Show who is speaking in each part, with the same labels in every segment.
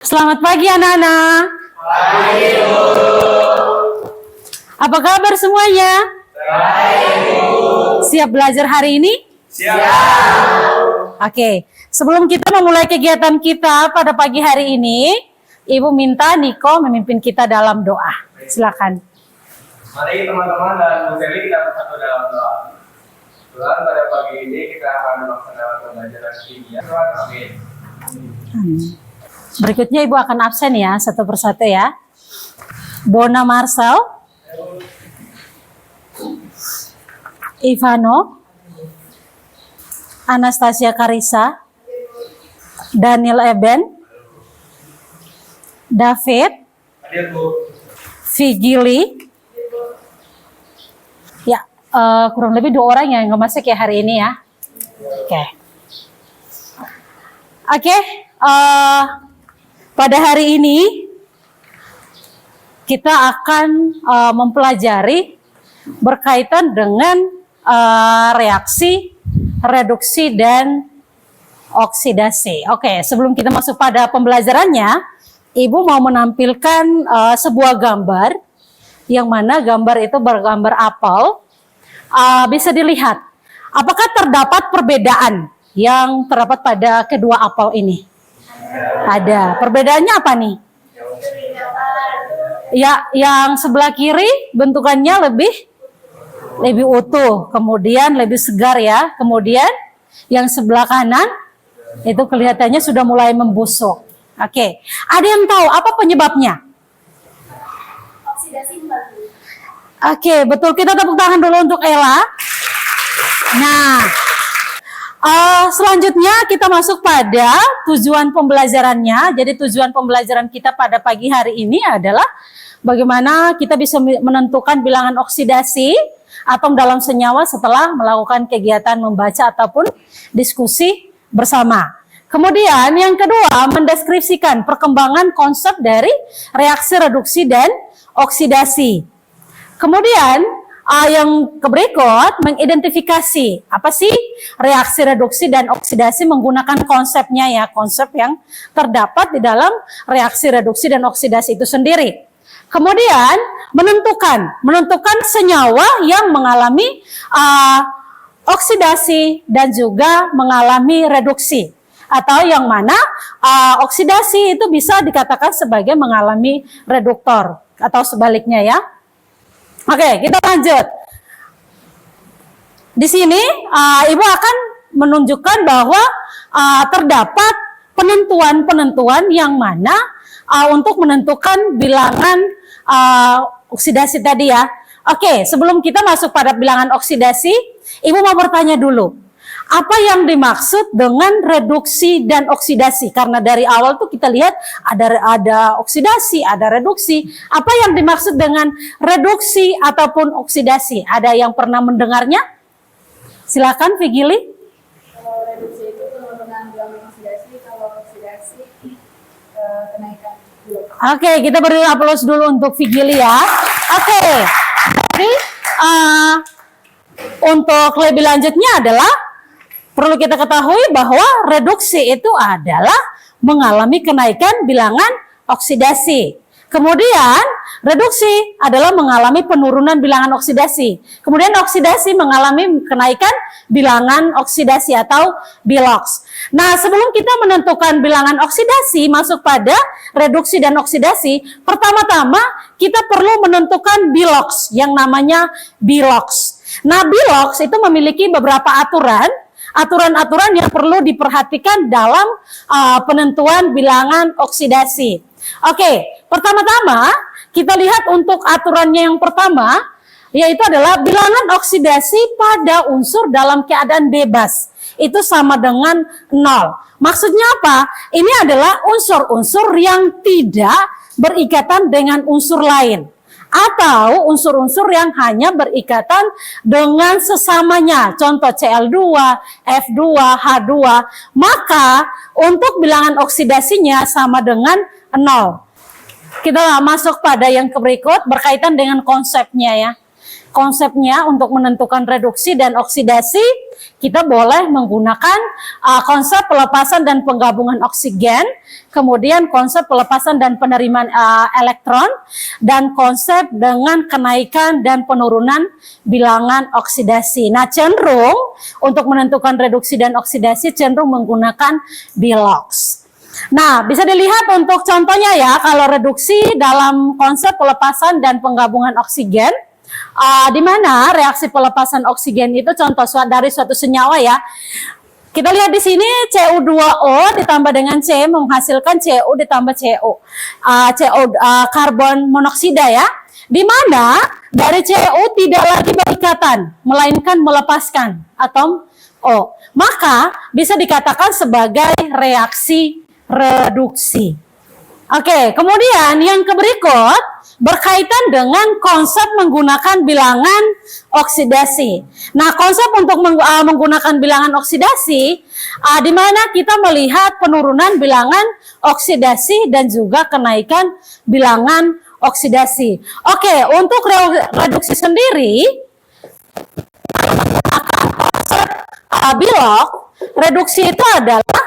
Speaker 1: Selamat pagi anak-anak.
Speaker 2: Pagi, Bu.
Speaker 1: Apa kabar semuanya?
Speaker 2: Baik, Bu.
Speaker 1: Siap belajar hari ini?
Speaker 2: Siap.
Speaker 1: Oke, sebelum kita memulai kegiatan kita pada pagi hari ini, Ibu minta Niko memimpin kita dalam doa. Silakan.
Speaker 2: Mari teman-teman dan Bu Seli kita bersatu dalam doa. Tuhan, pada pagi ini kita akan melaksanakan pembelajaran kimia. Tuhan, amin.
Speaker 1: Berikutnya Ibu akan absen ya, satu persatu ya. Bona Marcel, Ivano, Anastasia Karisa, Daniel Eben, David,
Speaker 2: Hadir, Bu.
Speaker 1: Vigili. Ya, kurang lebih 2 orang yang nggak masuk ya hari ini ya. Oke, pada hari ini kita akan mempelajari berkaitan dengan reaksi, reduksi, dan oksidasi. Oke, sebelum kita masuk pada pembelajarannya, Ibu mau menampilkan sebuah gambar, yang mana gambar itu bergambar apel. Bisa dilihat, apakah terdapat perbedaan yang terdapat pada kedua apel ini? Ada. Perbedaannya apa nih? Ya, yang sebelah kiri bentukannya lebih utuh, kemudian lebih segar ya. Kemudian yang sebelah kanan itu kelihatannya sudah mulai membusuk. Oke. Ada yang tahu apa penyebabnya?
Speaker 3: Oksidasi membantu.
Speaker 1: Oke, betul. Kita tepuk tangan dulu untuk Ella. Nah, selanjutnya kita masuk pada tujuan pembelajarannya. Jadi tujuan pembelajaran kita pada pagi hari ini adalah bagaimana kita bisa menentukan bilangan oksidasi atom dalam senyawa setelah melakukan kegiatan membaca ataupun diskusi bersama. Kemudian yang kedua, mendeskripsikan perkembangan konsep dari reaksi reduksi dan oksidasi. Kemudian yang berikut, mengidentifikasi apa sih reaksi reduksi dan oksidasi menggunakan konsepnya ya, konsep yang terdapat di dalam reaksi reduksi dan oksidasi itu sendiri. Kemudian menentukan senyawa yang mengalami oksidasi dan juga mengalami reduksi, atau yang mana oksidasi itu bisa dikatakan sebagai mengalami reduktor atau sebaliknya ya. Oke, kita lanjut. Di sini Ibu akan menunjukkan bahwa terdapat penentuan-penentuan yang mana untuk menentukan bilangan oksidasi tadi ya. Oke, sebelum kita masuk pada bilangan oksidasi, Ibu mau bertanya dulu. Apa yang dimaksud dengan reduksi dan oksidasi? Karena dari awal tuh kita lihat ada oksidasi, ada reduksi. Apa yang dimaksud dengan reduksi ataupun oksidasi? Ada yang pernah mendengarnya? Silakan Vigili.
Speaker 3: Kalau reduksi itu penurunan bilangan oksidasi, kalau oksidasi kenaikan bilangan.
Speaker 1: Oke, kita beri aplaus dulu untuk Vigili ya. Oke, jadi untuk lebih lanjutnya adalah perlu kita ketahui bahwa reduksi itu adalah mengalami kenaikan bilangan oksidasi. Kemudian reduksi adalah mengalami penurunan bilangan oksidasi. Kemudian oksidasi mengalami kenaikan bilangan oksidasi atau bilox. Nah, sebelum kita menentukan bilangan oksidasi masuk pada reduksi dan oksidasi, pertama-tama kita perlu menentukan bilox yang namanya bilox. Nah, bilox itu memiliki beberapa aturan-aturan yang perlu diperhatikan dalam penentuan bilangan oksidasi. Oke, pertama-tama kita lihat untuk aturannya yang pertama, yaitu adalah bilangan oksidasi pada unsur dalam keadaan bebas. Itu sama dengan 0. Maksudnya apa? Ini adalah unsur-unsur yang tidak berikatan dengan unsur lain, atau unsur-unsur yang hanya berikatan dengan sesamanya, contoh Cl2, F2, H2, maka untuk bilangan oksidasinya sama dengan 0. Kita masuk pada yang berikut berkaitan dengan konsepnya ya. konsepnya untuk menentukan reduksi dan oksidasi, kita boleh menggunakan konsep pelepasan dan penggabungan oksigen, kemudian konsep pelepasan dan penerimaan elektron, dan konsep dengan kenaikan dan penurunan bilangan oksidasi. Nah, cenderung untuk menentukan reduksi dan oksidasi cenderung menggunakan Bilox. Nah, bisa dilihat untuk contohnya ya, kalau reduksi dalam konsep pelepasan dan penggabungan oksigen, di mana reaksi pelepasan oksigen itu contoh dari suatu senyawa ya. Kita lihat di sini Cu2O ditambah dengan C menghasilkan Cu ditambah CO, karbon monoksida ya. Di mana dari Cu tidak lagi berikatan, melainkan melepaskan atom O. Maka bisa dikatakan sebagai reaksi reduksi. Oke, kemudian yang berikut berkaitan dengan konsep menggunakan bilangan oksidasi. Nah, konsep untuk menggunakan bilangan oksidasi, di mana kita melihat penurunan bilangan oksidasi dan juga kenaikan bilangan oksidasi. Oke, untuk reduksi sendiri, konsep Bilox, reduksi itu adalah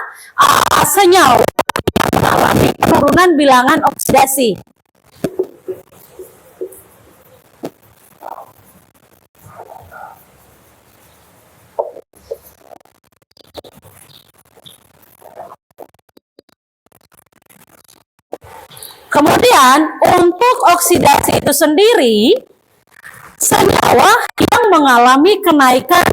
Speaker 1: senyawa yang mengalami penurunan bilangan oksidasi. Kemudian untuk oksidasi itu sendiri, senyawa yang mengalami kenaikan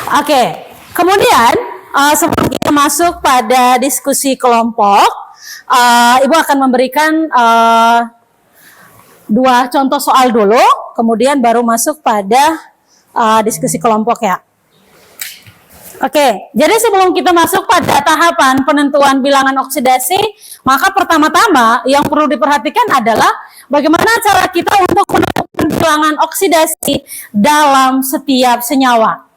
Speaker 1: Oke, kemudian sebelum kita masuk pada diskusi kelompok, Ibu akan memberikan dua contoh soal dulu, kemudian baru masuk pada diskusi kelompok ya. Oke, jadi sebelum kita masuk pada tahapan penentuan bilangan oksidasi, maka pertama-tama yang perlu diperhatikan adalah bagaimana cara kita untuk menentukan bilangan oksidasi dalam setiap senyawa.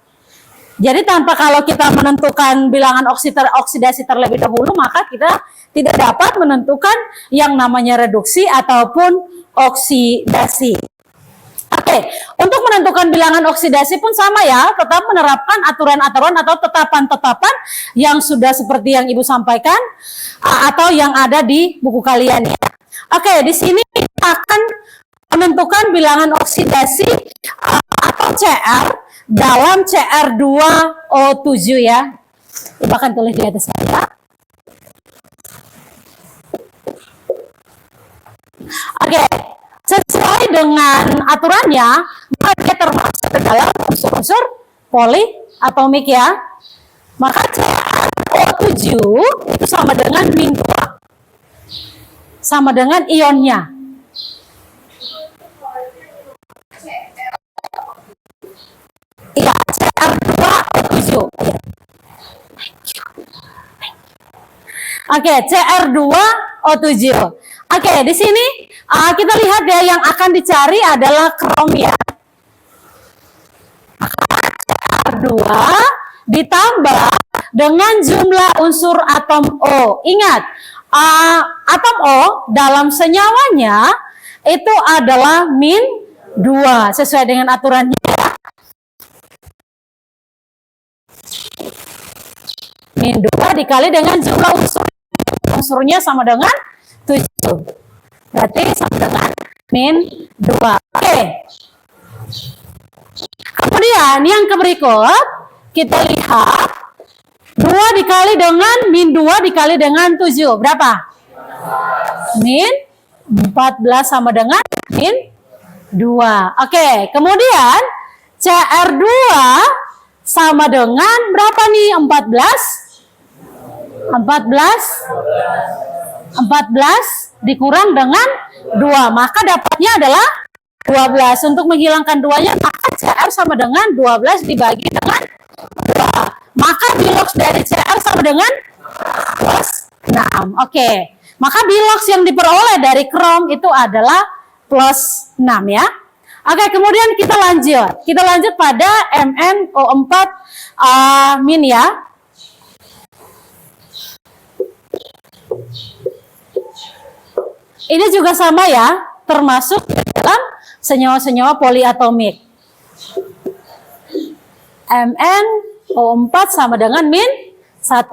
Speaker 1: Jadi tanpa kalau kita menentukan bilangan oksidasi terlebih dahulu, maka kita tidak dapat menentukan yang namanya reduksi ataupun oksidasi. Oke, untuk menentukan bilangan oksidasi pun sama ya, tetap menerapkan aturan-aturan atau tetapan-tetapan yang sudah seperti yang Ibu sampaikan atau yang ada di buku kalian ya. Oke, di sini kita akan menentukan bilangan oksidasi atau CR dalam Cr2O7 ya. Ibu akan tulis di atas saya. Oke, sesuai dengan aturannya, maka dia termasuk ke dalam unsur-unsur poliatomik ya. Maka Cr2O7 itu sama dengan -2. Sama dengan ionnya. Iya, Cr2O7. Oke, Cr2O7. Oke, di sini kita lihat ya, yang akan dicari adalah krom ya. Cr2 ditambah dengan jumlah unsur atom O. Ingat, atom O dalam senyawanya itu adalah -2 sesuai dengan aturannya ya. -2 dikali dengan jumlah unsurnya sama dengan 7. Berarti sama dengan -2. Oke. Kemudian yang berikut kita lihat 2 dikali dengan -2 dikali dengan 7. Berapa? -14 sama dengan -2. Oke, kemudian Cr2 sama dengan berapa nih? 14 dikurang dengan 2, maka dapatnya adalah 12. Untuk menghilangkan 2-nya, maka Cr sama dengan 12 dibagi dengan 2. Maka Bilox dari Cr sama dengan 6. Oke. Maka Bilox yang diperoleh dari krom itu adalah plus 6 ya. Oke, kemudian kita lanjut. Kita lanjut pada MnO4 min ya. Ini juga sama ya, termasuk dalam senyawa-senyawa poliatomik. MnO4 sama dengan min 1.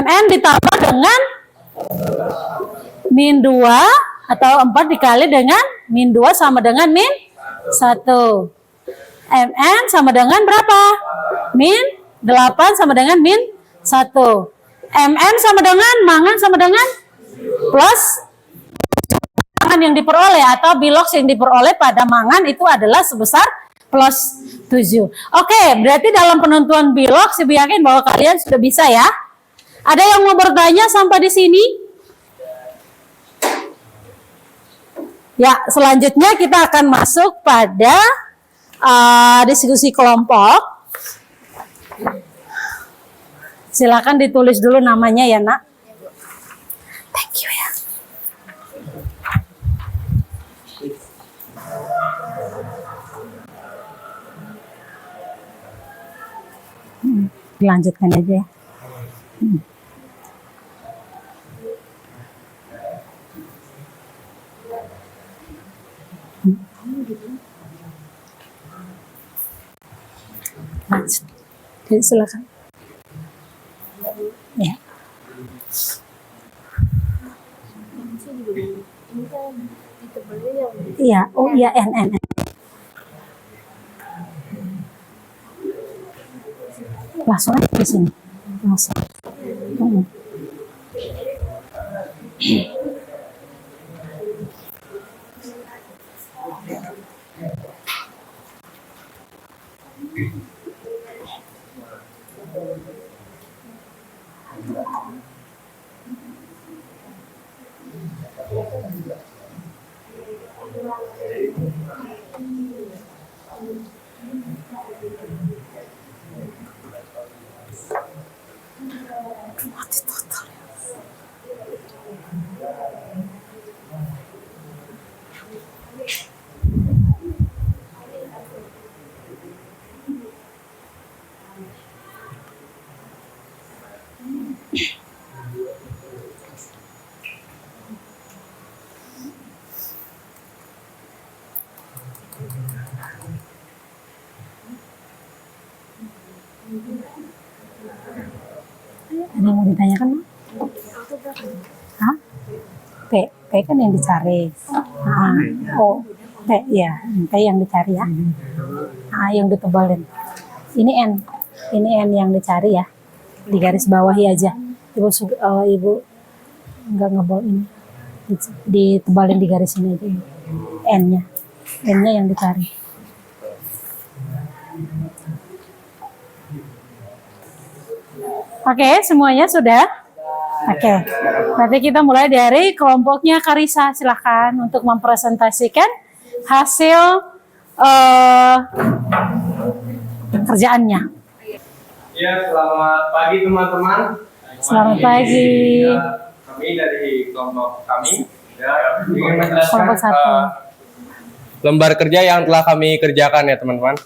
Speaker 1: Mn ditambah dengan min 2 atau 4 dikali dengan min 2 sama dengan min 1. Mn sama dengan berapa? Min 8 sama dengan min 1. Mn sama dengan, mangan sama dengan plus mangan yang diperoleh atau bilox yang diperoleh pada mangan itu adalah sebesar plus 7. Oke, berarti dalam penentuan bilox Ibu yakin bahwa kalian sudah bisa ya. Ada yang mau bertanya sampai di sini? Ya, selanjutnya kita akan masuk pada diskusi kelompok. Silakan ditulis dulu namanya ya, Nak. Thank you ya. Dilanjutkan aja ya. Lanjut. Jadi silakan. Ya. Iya, oh iya N. Langsung aja di sini. Langsung. Ada yang mau ditanyakan? Hah? P kan yang dicari. Oh, P ya, P yang dicari ya. Yang ditebalin. Ini N yang dicari ya. Di garis bawahi aja. Ibu nggak ngebol ini. Ditebalin di garis ini aja. N-nya yang dicari. Oke, semuanya sudah? Oke, berarti kita mulai dari kelompoknya Karisa. Silahkan untuk mempresentasikan hasil kerjaannya.
Speaker 2: Ya, selamat pagi teman-teman.
Speaker 1: Selamat pagi.
Speaker 2: Kami dari kelompok kami ingin menjelaskan
Speaker 1: Kelompok 1.
Speaker 2: lembar kerja yang telah kami kerjakan ya teman-teman.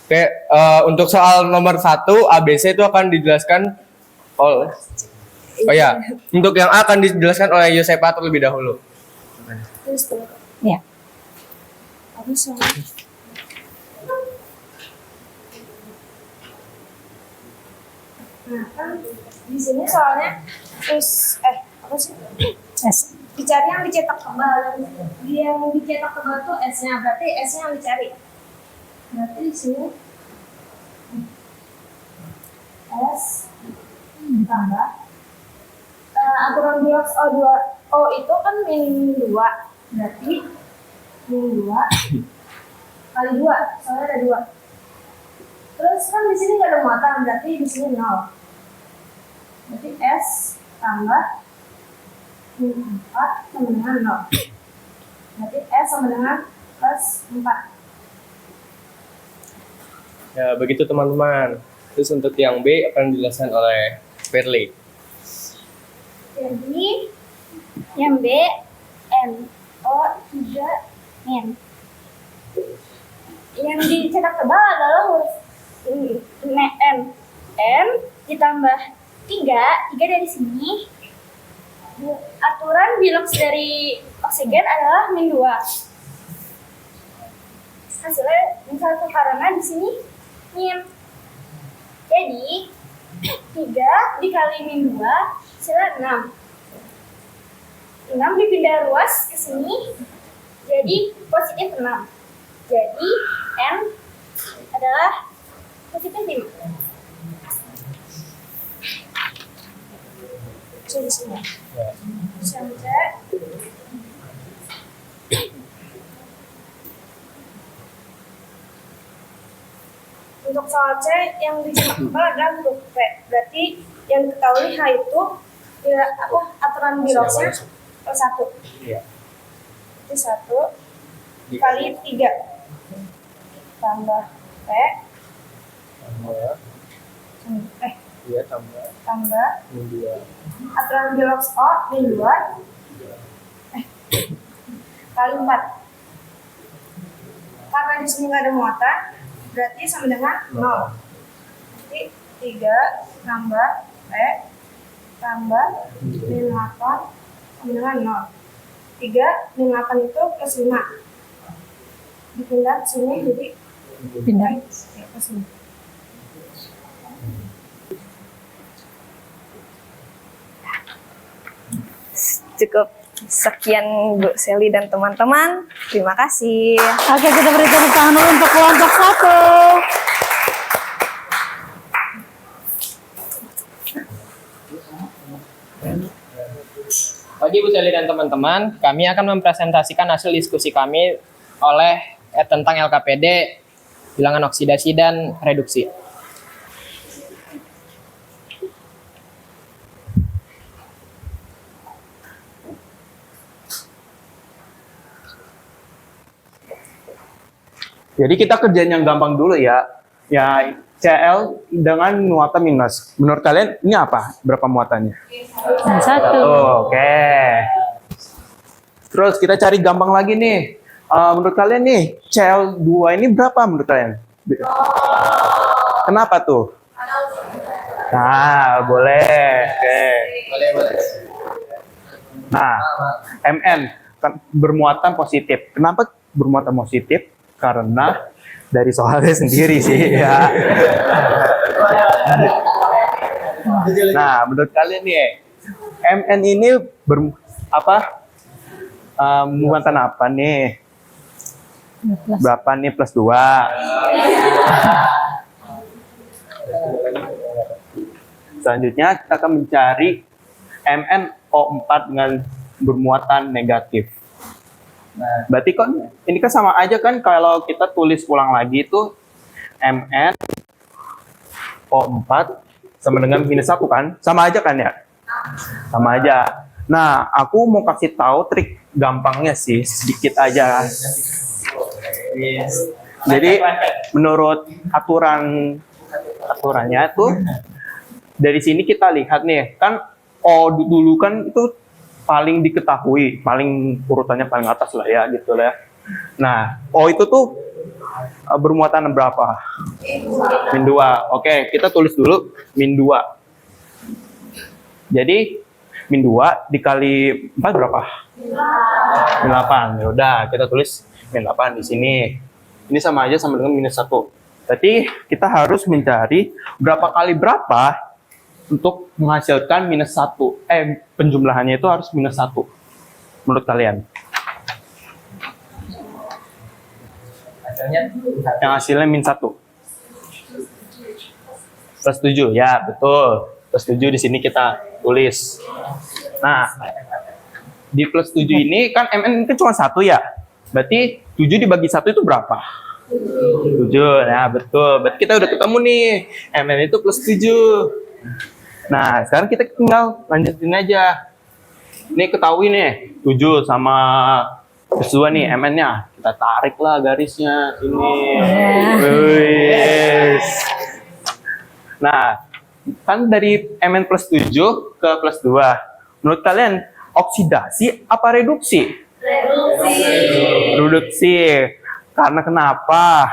Speaker 2: Oke, untuk soal nomor 1 ABC itu akan dijelaskan oleh untuk yang A akan dijelaskan oleh Yosepa terlebih dahulu.
Speaker 1: Ya.
Speaker 3: Nah, kan di sini soalnya terus apa sih?
Speaker 1: S.
Speaker 3: Dicari yang dicetak tebal. Yang dicetak tebal tuh S-nya, berarti S-nya yang dicari. Berarti di sini S tambah aturan bilas O2 O itu kan min 2, berarti min 2 kali 2, soalnya ada 2. Terus kan di sini nggak ada muatan, berarti di sini 0. Berarti S tambah min 4 sama dengan 0. Berarti S sama dengan plus 4.
Speaker 2: Ya, begitu teman-teman. Terus untuk yang B akan dijelaskan oleh Firly.
Speaker 3: Jadi yang B, M O3 min. Yang dicetak tebal adalah huruf N. N ditambah 3 dari sini. Aturan biloks dari oksigen adalah min 2. Hasilnya min 1 karena di sini min. Jadi 3 dikali min 2 hasilnya 6. 6 dipindah ruas ke sini jadi positif 6. Jadi N adalah positif 5. Jadi sini. Sampai untuk soal C yang dicetak adalah huruf P. Berarti yang diketahui H itu aturan biloksnya plus 1.
Speaker 2: Iya.
Speaker 3: Itu 1 kali 3 tambah P
Speaker 2: Iya, tambah
Speaker 3: tambah
Speaker 2: min 2.
Speaker 3: aturan biloks O min 2 kali 4. Karena di sini nggak ada muatan, berarti sama dengan 0. Jadi 3 tambah P tambah min 8 sama dengan 0. 3 min 8 itu plus 5. Dipindah ke sini jadi
Speaker 1: Pindah.
Speaker 3: ke sini.
Speaker 4: Cukup sekian Bu Seli dan teman-teman. Terima kasih.
Speaker 1: Oke, kita beri tepuk tangan dulu untuk kelompok 1.
Speaker 5: Pagi Bu Seli dan teman-teman, kami akan mempresentasikan hasil diskusi kami tentang LKPD, bilangan oksidasi dan reduksi.
Speaker 6: Jadi kita kerjain yang gampang dulu ya. Ya Cl dengan muatan minus. Menurut kalian ini apa? Berapa muatannya?
Speaker 1: 1.
Speaker 6: Oke. Terus kita cari gampang lagi nih. Menurut kalian nih Cl2 ini berapa menurut kalian? Kenapa tuh? Nah, boleh. Oke.
Speaker 2: Boleh.
Speaker 6: Nah, Mn kan bermuatan positif. Kenapa bermuatan positif? Karena dari soalnya sendiri sih ya. Nah, menurut kalian nih, Mn ini muatan apa nih? Berapa nih plus 2? Selanjutnya kita akan mencari MnO4 dengan bermuatan negatif. Nah, berarti kan ini kan sama aja kan kalau kita tulis ulang lagi itu MnO4 sama dengan minus 1 kan? Sama aja kan ya? Sama aja. Nah, aku mau kasih tahu trik gampangnya sih, sedikit aja. Jadi menurut aturannya tuh dari sini kita lihat nih, kan O dulu kan itu paling diketahui, paling urutannya paling atas lah ya gitu lah. Nah, O itu tuh bermuatan berapa? Min 2. Oke, kita tulis dulu min 2. Jadi min 2 dikali 4 berapa? Min 8. Ya udah, kita tulis min 8 di sini. Ini sama aja sama dengan minus 1. Berarti kita harus mencari berapa kali berapa untuk menghasilkan minus 1. Penjumlahannya itu harus minus 1. Menurut kalian? Yang hasilnya min 1. Plus 7, ya betul. Plus 7 di sini kita tulis. Nah, di plus 7 ini kan Mn itu cuma 1 ya. Berarti 7 dibagi 1 itu berapa? 7, ya betul. Berarti kita udah ketemu nih. Mn itu plus 7. Nah, sekarang kita tinggal lanjutin aja. Ini ketahui nih, 7 sama plus 2 nih Mn-nya. Kita tarik lah garisnya ini. Yes. Nah, kan dari Mn plus 7 ke plus 2. Menurut kalian, oksidasi apa reduksi? Reduksi. Karena kenapa?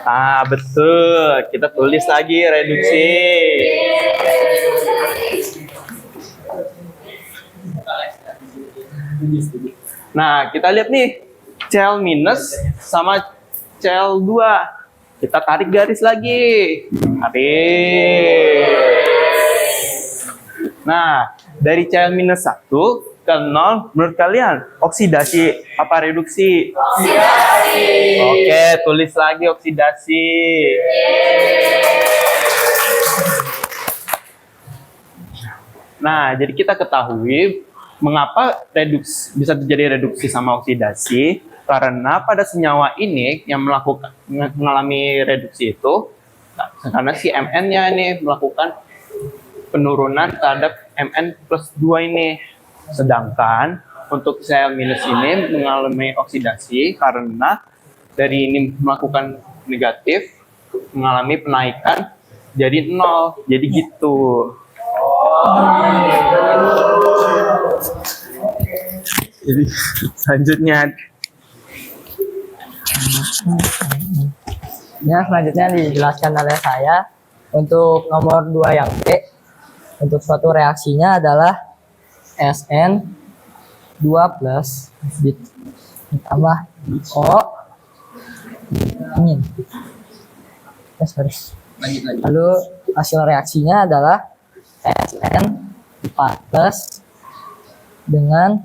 Speaker 6: Ah, betul. Kita tulis lagi reduksi. Nah, kita lihat nih. Cl minus sama Cl2. Kita tarik garis lagi. Tarik. Nah, dari Cl minus 1 ke 0, menurut kalian oksidasi apa reduksi? Oksidasi. Oke, tulis lagi oksidasi. Nah, jadi kita ketahui mengapa bisa terjadi reduksi sama oksidasi, karena pada senyawa ini yang mengalami reduksi itu, karena si Mn-nya ini melakukan penurunan terhadap Mn plus 2 ini. Sedangkan untuk Cl minus ini mengalami oksidasi karena dari ini melakukan negatif, mengalami penaikan jadi 0. Jadi gitu. Jadi selanjutnya.
Speaker 7: Ya, selanjutnya dijelaskan oleh saya untuk nomor 2 yang B. Untuk suatu reaksinya adalah SN2 plus ditambah O angin. Lalu hasil reaksinya adalah SN4 plus dengan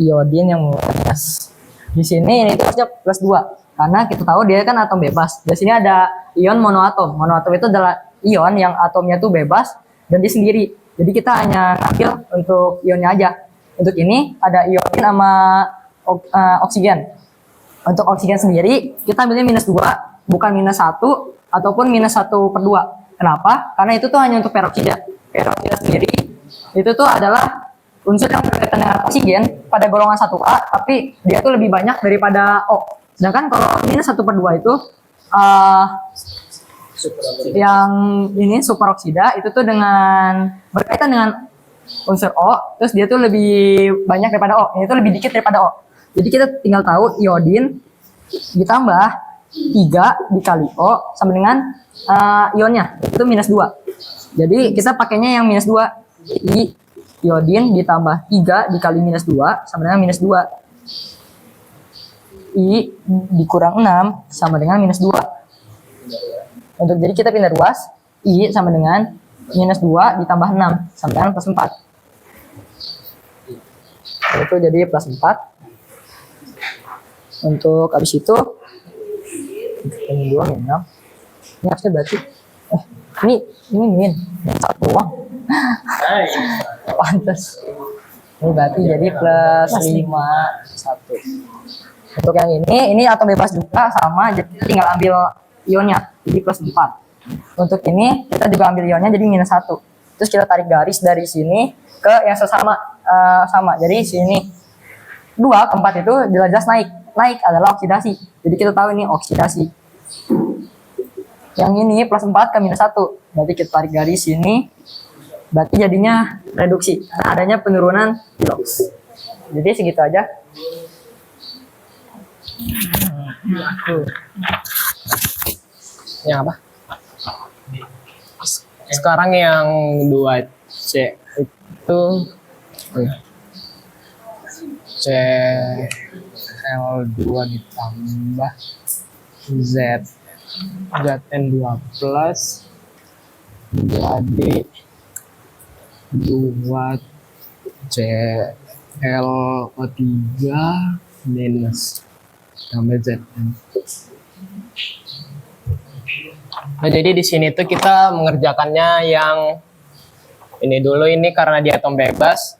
Speaker 7: iodin yang minus. Di sini ini harusnya plus 2 karena kita tahu dia kan atom bebas. Di sini ada ion monoatom. Monoatom itu adalah ion yang atomnya itu bebas dan dia sendiri. Jadi kita hanya ambil untuk ionnya aja. Untuk ini ada iodin sama oksigen. Untuk oksigen sendiri kita ambilnya minus 2, bukan minus 1 ataupun minus 1/2. Kenapa? Karena itu tuh hanya untuk peroksida. Peroksida sendiri itu tuh adalah unsur yang berkaitan dengan oksigen pada golongan 1A, tapi dia tuh lebih banyak daripada O. Sedangkan kalau minus 1/2 itu yang ini superoksida itu tuh dengan berkaitan dengan unsur O, terus dia tuh lebih banyak daripada O, ini tuh lebih dikit daripada O. Jadi kita tinggal tahu iodin ditambah 3 dikali O sama dengan ionnya itu minus 2. Jadi kita pakainya yang minus 2. I iodin ditambah 3 dikali minus 2 sama dengan minus 2. I dikurang 6 sama dengan minus 2. Untuk jadi kita pindah ruas, I sama dengan minus 2 ditambah 6 sama dengan plus 4. Itu jadi plus 4. Untuk habis itu ini 2 min 6. Ini harusnya berarti ini min 1 doang. Pantes. Ini berarti jadi plus 5 1. Untuk yang ini atom bebas juga sama, jadi kita tinggal ambil ionnya jadi plus 4. Untuk ini kita juga ambil ionnya jadi minus 1. Terus kita tarik garis dari sini ke yang sesama sama. Jadi sini 2 ke 4 itu jelas-jelas naik adalah oksidasi. Jadi kita tahu ini oksidasi. Yang ini plus 4 ke minus 1. Berarti kita tarik garis sini. Berarti jadinya reduksi. Karena adanya penurunan redox. Jadi segitu aja.
Speaker 5: Yang apa? Sekarang yang 2C itu Cl2 ditambah Zn2 plus jadi 2 Cl3 minus tambah Zn. Nah, jadi di sini tuh kita mengerjakannya yang ini dulu, ini karena dia atom bebas.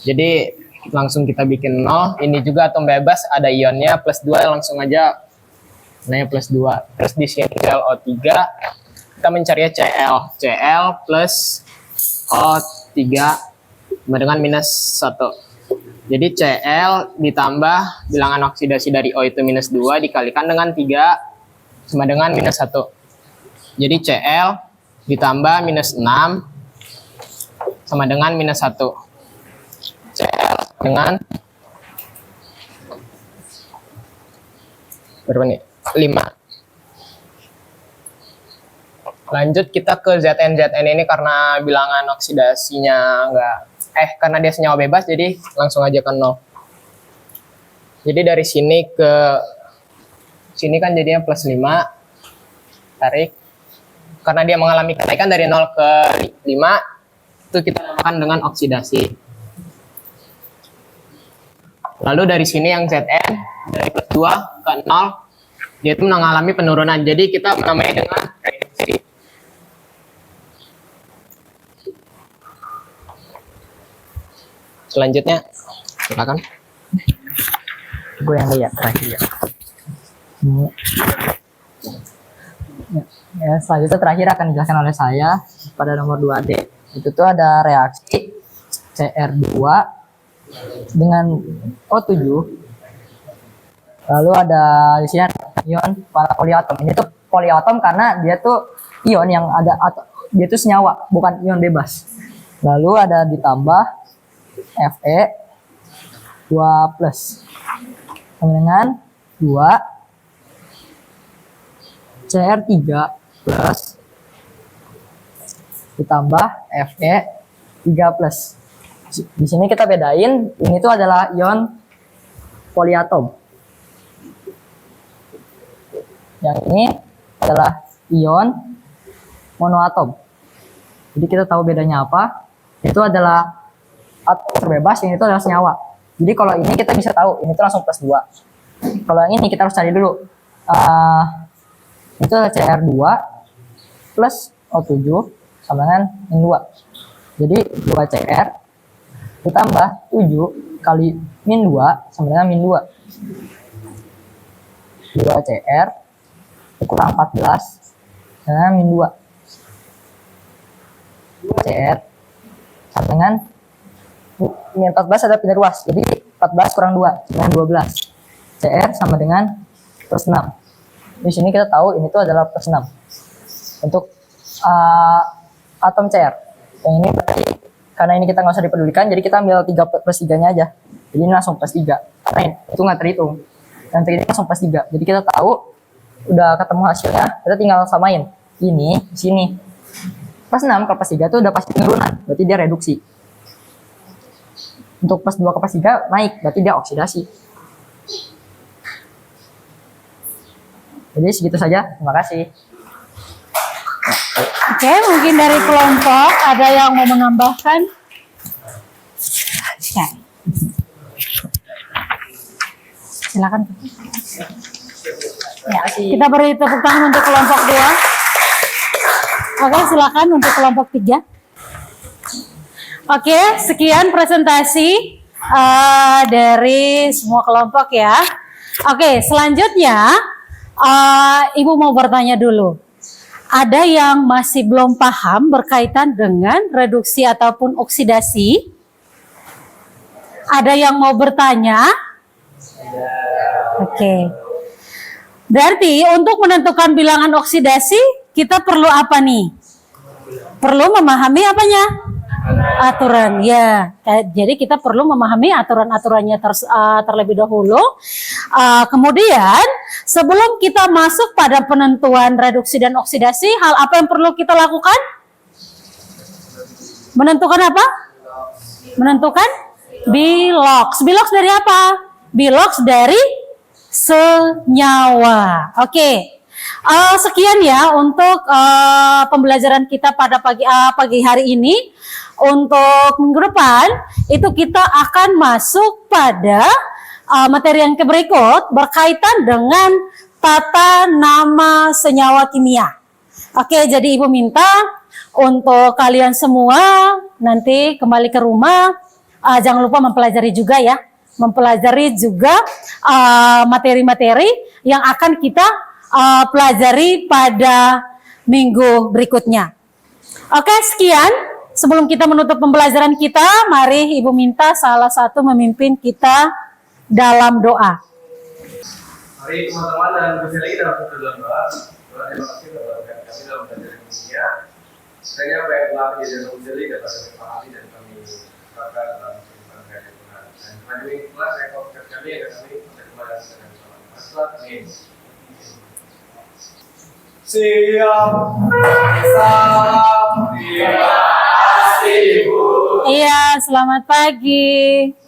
Speaker 5: Jadi langsung kita bikin 0. Ini juga atom bebas, ada ionnya plus 2, langsung aja nanya plus 2. Terus di sini ClO3 kita mencari Cl plus O3 sama dengan minus 1. Jadi Cl ditambah bilangan oksidasi dari O itu minus 2 dikalikan dengan 3 sama dengan minus 1. Jadi Cl ditambah minus 6 sama dengan minus 1. Cl dengan berapa nih? 5. Lanjut kita ke ZN ini karena bilangan oksidasinya karena dia senyawa bebas jadi langsung aja ke 0. Jadi dari sini ke sini kan jadinya plus 5. Tarik. Karena dia mengalami kenaikan dari 0 ke 5, itu kita namakan dengan oksidasi. Lalu dari sini yang ZN dari plus 2 ke 0 dia itu mengalami penurunan. Jadi kita menamai dengan reduksi. Selanjutnya, silakan.
Speaker 7: Gue yang lihat terakhir ya. Selanjutnya terakhir akan dijelaskan oleh saya pada nomor 2D. Itu tuh ada reaksi CR2 dengan O7. Lalu ada di sini ada ion para polyatom. Ini tuh polyatom karena dia tuh ion yang ada atau dia tuh senyawa, bukan ion bebas. Lalu ada ditambah Fe 2+ sama dengan 2 CR3 plus ditambah Fe 3+. Di sini kita bedain, ini tuh adalah ion polyatom. Yang ini adalah ion monoatom. Jadi kita tahu bedanya apa? Itu adalah atom terbebas, yang itu adalah senyawa. Jadi kalau ini kita bisa tahu, ini tuh langsung plus 2. Kalau yang ini kita harus cari dulu. Itu CR2 plus O7 sama dengan min 2. Jadi 2CR ditambah 7 kali min 2 sama dengan min 2. 2CR kurang 14 dengan min 2. 2CR sama dengan min 14 ada pindah ruas. Jadi 14 kurang 2 dengan 12. CR sama dengan plus 6. Di sini kita tahu ini tuh adalah plus 6 untuk atom CR. Yang ini berarti karena ini kita nggak usah dipedulikan, jadi kita ambil 3 plus 3-nya aja. Jadi ini langsung plus 3. Karena itu nggak terhitung. Nanti ini langsung plus 3. Jadi kita tahu udah ketemu hasilnya, kita tinggal samain. Ini di sini. Plus 6 ke plus 3 itu udah pasti penurunan, berarti dia reduksi. Untuk plus 2 ke plus 3 naik, berarti dia oksidasi. Jadi segitu saja, terima kasih.
Speaker 1: Oke, mungkin dari kelompok ada yang mau menambahkan? Ya. Silakan. Ya, kita beri tepuk tangan untuk kelompok 2. Oke, silakan untuk kelompok 3. Oke, sekian presentasi dari semua kelompok ya. Oke, selanjutnya Ibu mau bertanya dulu. Ada yang masih belum paham berkaitan dengan reduksi ataupun oksidasi? Ada yang mau bertanya? Oke. Berarti untuk menentukan bilangan oksidasi kita perlu apa nih? Perlu memahami apanya? Aturan, ya. Jadi kita perlu memahami aturan-aturannya terlebih dahulu. Kemudian sebelum kita masuk pada penentuan reduksi dan oksidasi, hal apa yang perlu kita lakukan? Menentukan apa? Menentukan bilox. Bilox dari apa? Bilox dari senyawa. Oke. Sekian ya untuk pembelajaran kita pada pagi hari ini. Untuk minggu depan itu kita akan masuk pada materi yang berikut berkaitan dengan tata nama senyawa kimia. Oke, jadi Ibu minta untuk kalian semua nanti kembali ke rumah jangan lupa mempelajari juga ya, mempelajari juga materi-materi yang akan kita pelajari pada minggu berikutnya. Oke, sekian. Sebelum kita menutup pembelajaran kita, mari Ibu minta salah satu memimpin kita dalam doa.
Speaker 2: Mari teman-teman dan bersama dalam satu dalam doa. Tuhan, terima kasih kepada kami dalam pelajaran dunia. Kiranya apa yang telah menjadi dalam dapat kami pahami dan kami terapkan dalam kehidupan kami. Siap. Salam.
Speaker 1: Iya, selamat pagi.